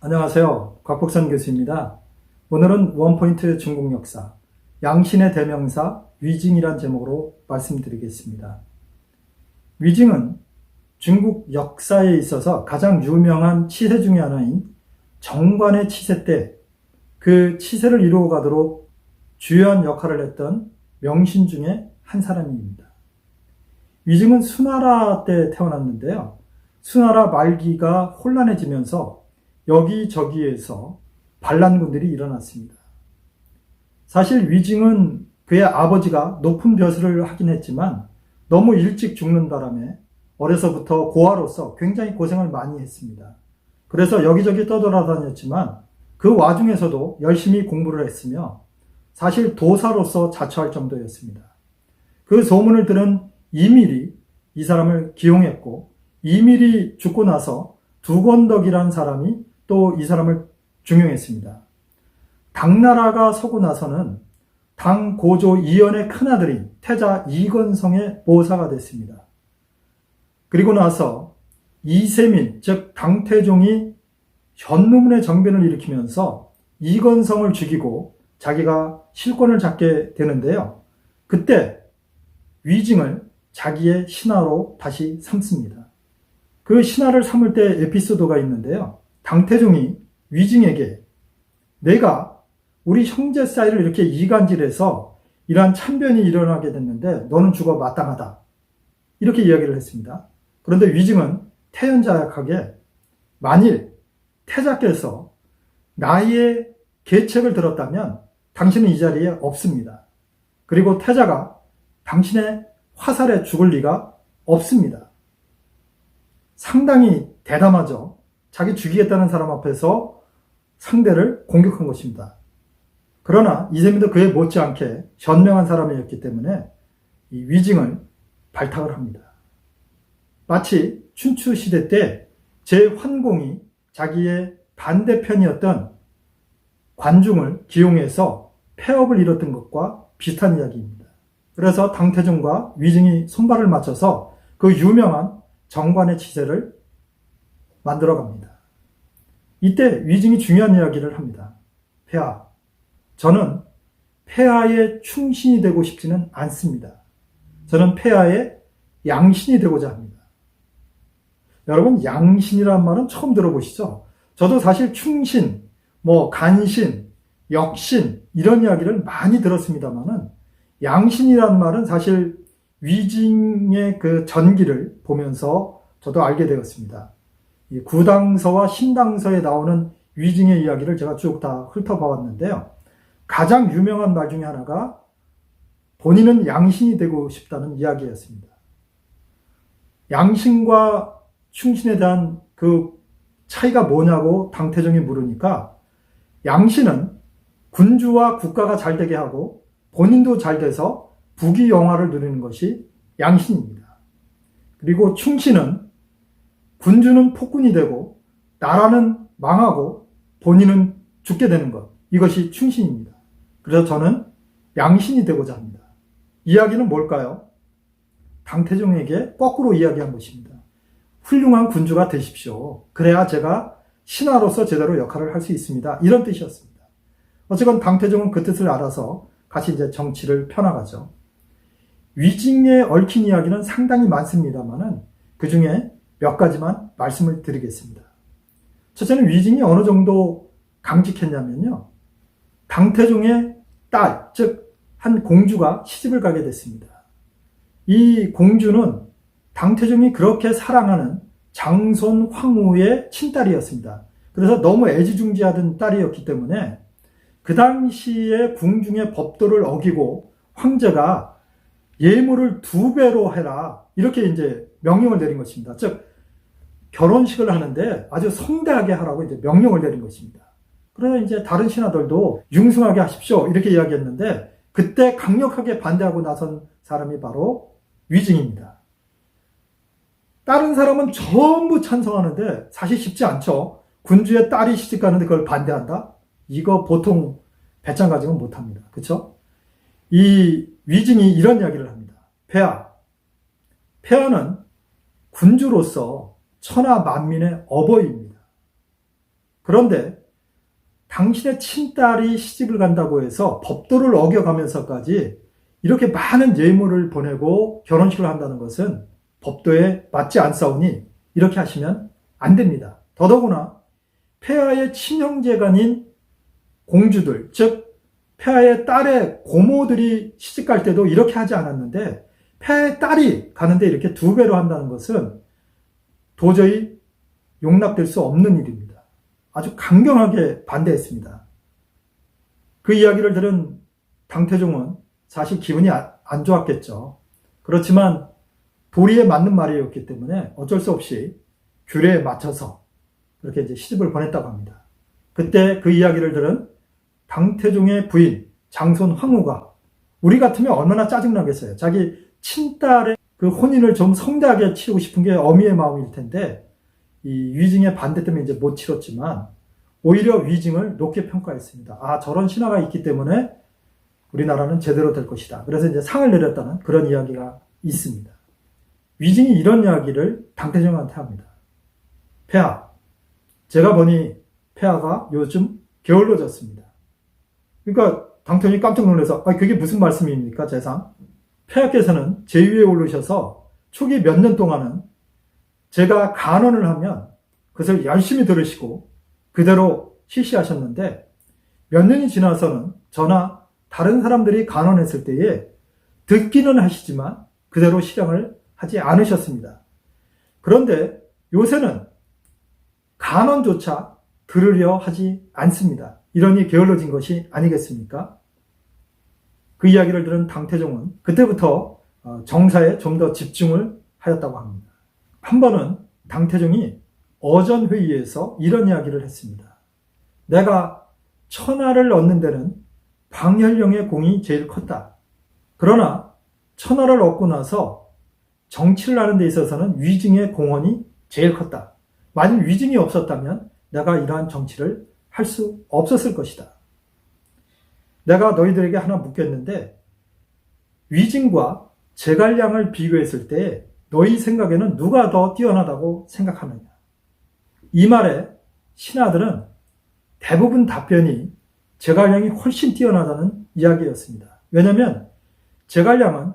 안녕하세요. 곽복선 교수입니다. 오늘은 원포인트 중국 역사, 양신의 대명사 위징이란 제목으로 말씀드리겠습니다. 위징은 중국 역사에 있어서 가장 유명한 치세 중의 하나인 정관의 치세 때 그 치세를 이루어가도록 주요한 역할을 했던 명신 중에 한 사람입니다. 위징은 수나라 때 태어났는데요. 수나라 말기가 혼란해지면서 여기저기에서 반란군들이 일어났습니다. 사실 위징은 그의 아버지가 높은 벼슬을 하긴 했지만 너무 일찍 죽는 바람에 어려서부터 고아로서 굉장히 고생을 많이 했습니다. 그래서 여기저기 떠돌아다녔지만 그 와중에서도 열심히 공부를 했으며 사실 도사로서 자처할 정도였습니다. 그 소문을 들은 이밀이 이 사람을 기용했고, 이밀이 죽고 나서 두건덕이라는 사람이 또 이 사람을 중용했습니다. 당나라가 서고 나서는 당 고조 이연의 큰아들인 태자 이건성의 보사가 됐습니다. 그리고 나서 이세민, 즉 당태종이 현무문의 정변을 일으키면서 이건성을 죽이고 자기가 실권을 잡게 되는데요. 그때 위징을 자기의 신하로 다시 삼습니다. 그 신하를 삼을 때 에피소드가 있는데요. 당태종이 위징에게 내가 우리 형제 사이를 이렇게 이간질해서 이러한 참변이 일어나게 됐는데 너는 죽어 마땅하다. 이렇게 이야기를 했습니다. 그런데 위징은 태연자약하게 만일 태자께서 나의 계책을 들었다면 당신은 이 자리에 없습니다. 그리고 태자가 당신의 화살에 죽을 리가 없습니다. 상당히 대담하죠. 자기 죽이겠다는 사람 앞에서 상대를 공격한 것입니다. 그러나 이세민도 그에 못지않게 현명한 사람이었기 때문에 이 위징을 발탁을 합니다. 마치 춘추 시대 때 제환공이 자기의 반대편이었던 관중을 기용해서 폐업을 이뤘던 것과 비슷한 이야기입니다. 그래서 당태종과 위징이 손발을 맞춰서 그 유명한 정관의 치세를 만들어갑니다. 이때 위징이 중요한 이야기를 합니다. 폐하, 저는 폐하의 충신이 되고 싶지는 않습니다. 저는 폐하의 양신이 되고자 합니다. 여러분, 양신이란 말은 처음 들어보시죠? 저도 사실 충신, 간신, 역신 이런 이야기를 많이 들었습니다만은 양신이란 말은 사실 위징의 그 전기를 보면서 저도 알게 되었습니다. 이 구당서와 신당서에 나오는 위징의 이야기를 제가 쭉 다 훑어보았는데요. 가장 유명한 말 중에 하나가 본인은 양신이 되고 싶다는 이야기였습니다. 양신과 충신에 대한 그 차이가 뭐냐고 당태종이 물으니까 양신은 군주와 국가가 잘 되게 하고 본인도 잘 돼서 부귀영화를 누리는 것이 양신입니다. 그리고 충신은 군주는 폭군이 되고 나라는 망하고 본인은 죽게 되는 것, 이것이 충신입니다. 그래서 저는 양신이 되고자 합니다. 이야기는 뭘까요? 당태종에게 거꾸로 이야기한 것입니다. 훌륭한 군주가 되십시오. 그래야 제가 신하로서 제대로 역할을 할 수 있습니다. 이런 뜻이었습니다. 어쨌건 당태종은 그 뜻을 알아서 같이 이제 정치를 펴나가죠. 위징에 얽힌 이야기는 상당히 많습니다만은 그 중에 몇 가지만 말씀을 드리겠습니다. 첫째는 위징이 어느 정도 강직했냐면요. 당태종의 딸, 즉 한 공주가 시집을 가게 됐습니다. 이 공주는 당태종이 그렇게 사랑하는 장손 황후의 친딸이었습니다. 그래서 너무 애지중지하던 딸이었기 때문에 그 당시에 궁중의 법도를 어기고 황제가 예물을 2배로 해라, 이렇게 이제 명령을 내린 것입니다. 즉 결혼식을 하는데 아주 성대하게 하라고 이제 명령을 내린 것입니다. 그래서 이제 다른 신하들도 융숭하게 하십시오 이렇게 이야기했는데 그때 강력하게 반대하고 나선 사람이 바로 위징입니다. 다른 사람은 전부 찬성하는데 사실 쉽지 않죠. 군주의 딸이 시집 가는데 그걸 반대한다? 이거 보통 배짱 가지고는 못합니다. 그렇죠? 이 위징이 이런 이야기를 합니다. 폐하는 군주로서 천하 만민의 어버이입니다. 그런데 당신의 친딸이 시집을 간다고 해서 법도를 어겨가면서까지 이렇게 많은 예물을 보내고 결혼식을 한다는 것은 법도에 맞지 않사오니 이렇게 하시면 안 됩니다. 더더구나 폐하의 친형제간인 공주들, 즉 폐하의 딸의 고모들이 시집갈 때도 이렇게 하지 않았는데 폐하의 딸이 가는데 이렇게 2배로 한다는 것은 도저히 용납될 수 없는 일입니다. 아주 강경하게 반대했습니다. 그 이야기를 들은 당태종은 사실 기분이 안 좋았겠죠. 그렇지만 도리에 맞는 말이었기 때문에 어쩔 수 없이 규례에 맞춰서 그렇게 이제 시집을 보냈다고 합니다. 그때 그 이야기를 들은 당태종의 부인 장손 황후가 우리 같으면 얼마나 짜증나겠어요. 자기 친딸의 그 혼인을 좀 성대하게 치르고 싶은 게 어미의 마음일 텐데 이 위증의 반대 때문에 이제 못 치렀지만 오히려 위증을 높게 평가했습니다. 아, 저런 신하가 있기 때문에 우리나라는 제대로 될 것이다. 그래서 이제 상을 내렸다는 그런 이야기가 있습니다. 위증이 이런 이야기를 당태종한테 합니다. 폐하, 제가 보니 폐하가 요즘 게을러졌습니다. 그러니까 당태종이 깜짝 놀라서 그게 무슨 말씀입니까, 재상? 폐하께서는 제 위에 오르셔서 초기 몇 년 동안은 제가 간언을 하면 그것을 열심히 들으시고 그대로 실시하셨는데 몇 년이 지나서는 저나 다른 사람들이 간언했을 때에 듣기는 하시지만 그대로 실행을 하지 않으셨습니다. 그런데 요새는 간언조차 들으려 하지 않습니다. 이러니 게을러진 것이 아니겠습니까? 그 이야기를 들은 당태종은 그때부터 정사에 좀 더 집중을 하였다고 합니다. 한 번은 당태종이 어전회의에서 이런 이야기를 했습니다. 내가 천하를 얻는 데는 광현령의 공이 제일 컸다. 그러나 천하를 얻고 나서 정치를 하는 데 있어서는 위증의 공헌이 제일 컸다. 만약 위증이 없었다면 내가 이러한 정치를 할 수 없었을 것이다. 내가 너희들에게 하나 묻겠는데 위증과 제갈량을 비교했을 때 너희 생각에는 누가 더 뛰어나다고 생각하느냐? 이 말에 신하들은 대부분 답변이 제갈량이 훨씬 뛰어나다는 이야기였습니다. 왜냐하면 제갈량은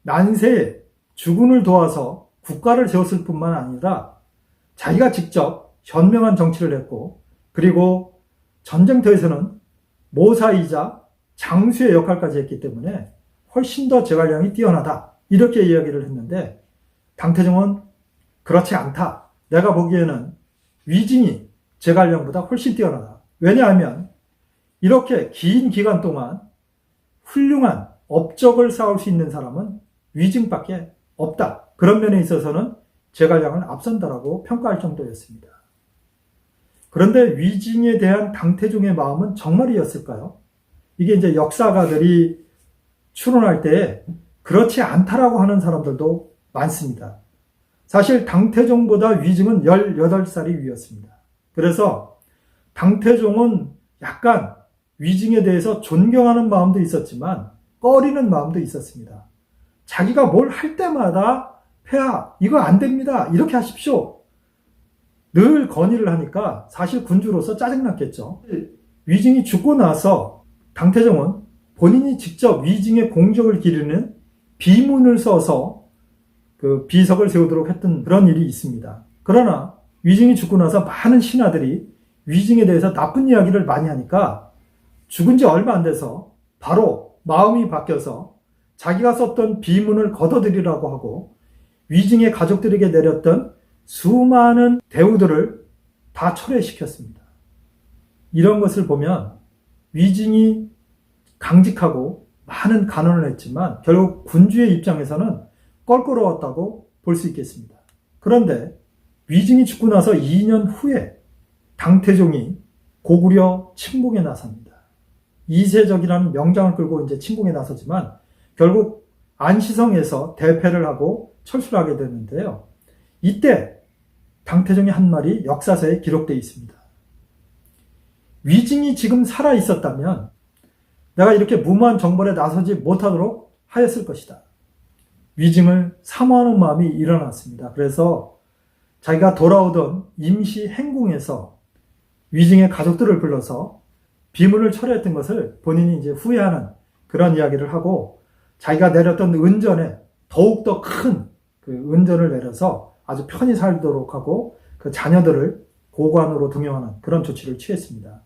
난세에 주군을 도와서 국가를 세웠을 뿐만 아니라 자기가 직접 현명한 정치를 했고 그리고 전쟁터에서는 모사이자 장수의 역할까지 했기 때문에 훨씬 더 제갈량이 뛰어나다 이렇게 이야기를 했는데 당태종은 그렇지 않다. 내가 보기에는 위증이 제갈량보다 훨씬 뛰어나다. 왜냐하면 이렇게 긴 기간 동안 훌륭한 업적을 쌓을 수 있는 사람은 위증밖에 없다. 그런 면에 있어서는 제갈량을 앞선다라고 평가할 정도였습니다. 그런데 위증에 대한 당태종의 마음은 정말이었을까요? 이게 이제 역사가들이 추론할 때 그렇지 않다라고 하는 사람들도 많습니다. 사실 당태종보다 위증은 18살이 위였습니다. 그래서 당태종은 약간 위증에 대해서 존경하는 마음도 있었지만 꺼리는 마음도 있었습니다. 자기가 뭘 할 때마다 폐하 이거 안 됩니다. 이렇게 하십시오. 늘 건의를 하니까 사실 군주로서 짜증났겠죠. 위증이 죽고 나서 당태종은 본인이 직접 위증의 공적을 기리는 비문을 써서 그 비석을 세우도록 했던 그런 일이 있습니다. 그러나 위증이 죽고 나서 많은 신하들이 위증에 대해서 나쁜 이야기를 많이 하니까 죽은 지 얼마 안 돼서 바로 마음이 바뀌어서 자기가 썼던 비문을 걷어들이라고 하고 위증의 가족들에게 내렸던 수많은 대우들을 다 철회시켰습니다. 이런 것을 보면 위증이 강직하고 많은 간언을 했지만 결국 군주의 입장에서는 껄끄러웠다고 볼 수 있겠습니다. 그런데 위증이 죽고 나서 2년 후에 당태종이 고구려 침공에 나섭니다. 이세적이라는 명장을 끌고 이제 침공에 나서지만 결국 안시성에서 대패를 하고 철수를 하게 되는데요. 이때 당태종의 한 말이 역사서에 기록되어 있습니다. 위증이 지금 살아 있었다면 내가 이렇게 무모한 정벌에 나서지 못하도록 하였을 것이다. 위증을 사모하는 마음이 일어났습니다. 그래서 자기가 돌아오던 임시 행궁에서 위증의 가족들을 불러서 비문을 철회했던 것을 본인이 이제 후회하는 그런 이야기를 하고, 자기가 내렸던 은전에 더욱더 큰 그 은전을 내려서 아주 편히 살도록 하고 그 자녀들을 고관으로 등용하는 그런 조치를 취했습니다.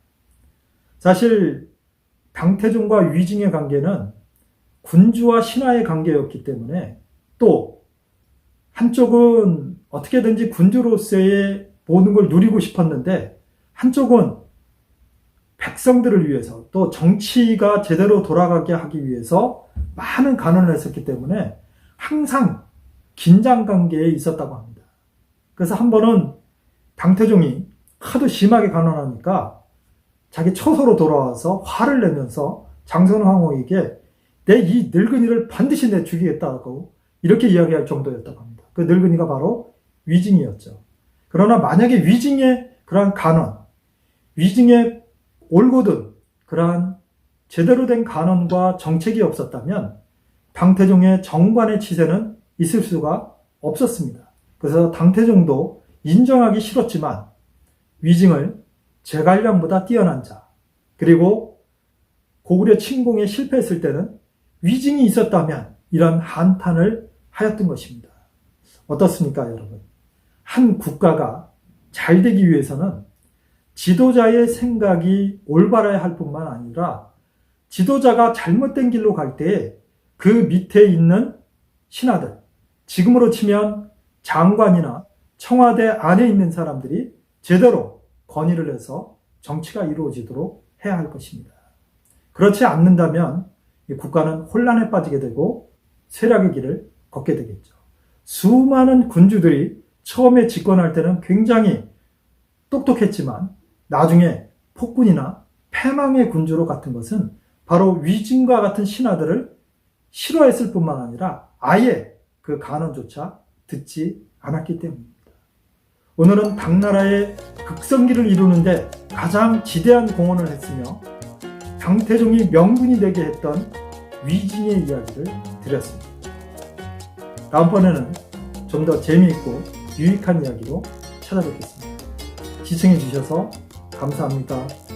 사실 당태종과 위증의 관계는 군주와 신하의 관계였기 때문에, 또 한쪽은 어떻게든지 군주로서의 모든 걸 누리고 싶었는데 한쪽은 백성들을 위해서, 또 정치가 제대로 돌아가게 하기 위해서 많은 간언을 했었기 때문에 항상 긴장 관계에 있었다고 합니다. 그래서 한 번은 당태종이 하도 심하게 간언하니까 자기 처소로 돌아와서 화를 내면서 장선황후에게 내 이 늙은이를 반드시 내 죽이겠다고 이렇게 이야기할 정도였다고 합니다. 그 늙은이가 바로 위증이었죠. 그러나 만약에 위증의 그러한 간언, 위증의 올곧은 그러한 제대로 된 간언과 정책이 없었다면 당태종의 정관의 치세는 있을 수가 없었습니다. 그래서 당태종도 인정하기 싫었지만 위증을 제갈량보다 뛰어난 자, 그리고 고구려 침공에 실패했을 때는 위증이 있었다면 이런 한탄을 하였던 것입니다. 어떻습니까, 여러분? 한 국가가 잘 되기 위해서는 지도자의 생각이 올바라야 할 뿐만 아니라 지도자가 잘못된 길로 갈 때에 그 밑에 있는 신하들, 지금으로 치면 장관이나 청와대 안에 있는 사람들이 제대로 건의를 해서 정치가 이루어지도록 해야 할 것입니다. 그렇지 않는다면 이 국가는 혼란에 빠지게 되고 쇠락의 길을 걷게 되겠죠. 수많은 군주들이 처음에 집권할 때는 굉장히 똑똑했지만 나중에 폭군이나 패망의 군주로 같은 것은 바로 위증과 같은 신하들을 싫어했을 뿐만 아니라 아예 그 간언조차 듣지 않았기 때문입니다. 오늘은 당나라의 극성기를 이루는데 가장 지대한 공헌을 했으며 당태종이 명군이 되게 했던 위증의 이야기를 드렸습니다. 다음번에는 좀 더 재미있고 유익한 이야기로 찾아뵙겠습니다. 시청해 주셔서 감사합니다.